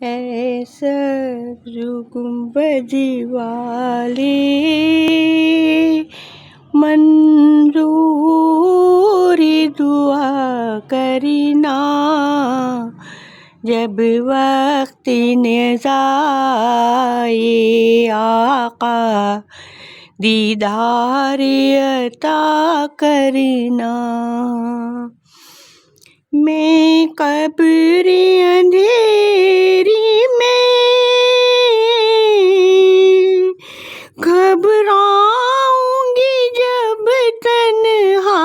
اے سبز گنبد والی منظوری دعا کرنا، جب وقت نزائے آقا دیدار عطا کرنا۔ میں قبر اندھیری میں گھبراؤں گی جب تنہا،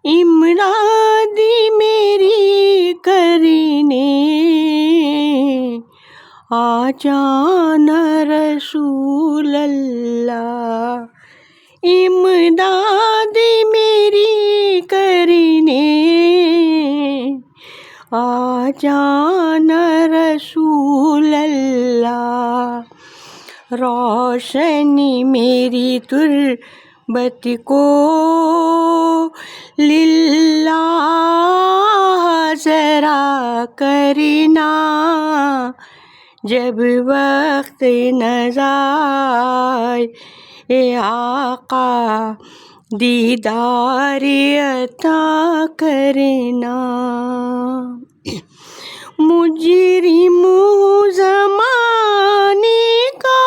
امداد میری کرنے آ جانا رسول اللہ، امداد میری کرنے آ جانا رسول اللہ۔ روشنی میری تربت کو للہ ذرا کرنا، جب وقت نزائے اے آقا دیدار عطا کرنا۔ مجرم ہوں زمانے کا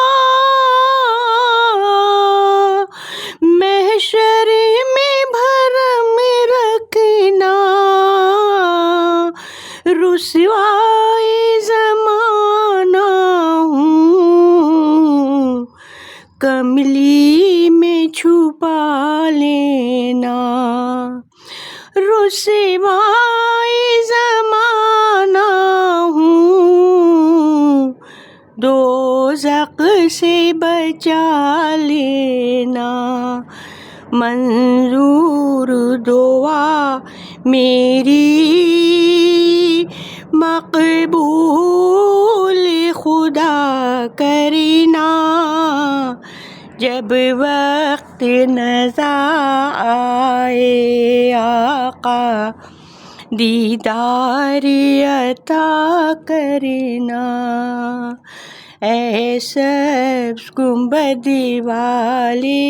محشر میں بھرم رکھنا، رسوائے زمانہ ہوں کملی میں چھپا لینا، رسوائے زمانہ ہوں دوزخ سے بچا لینا۔ منظور دعا میری مقبول خدا کرنا، جب وقت نزا آئے آقا دیدار عطا کرنا۔ اے سبز گنبد والی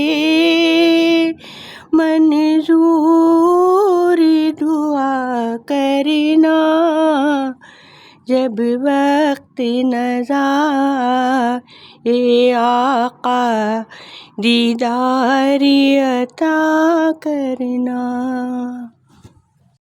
منظوری دعا کرنا، جب وقت نزائے آقا دیدار عطا کرنا۔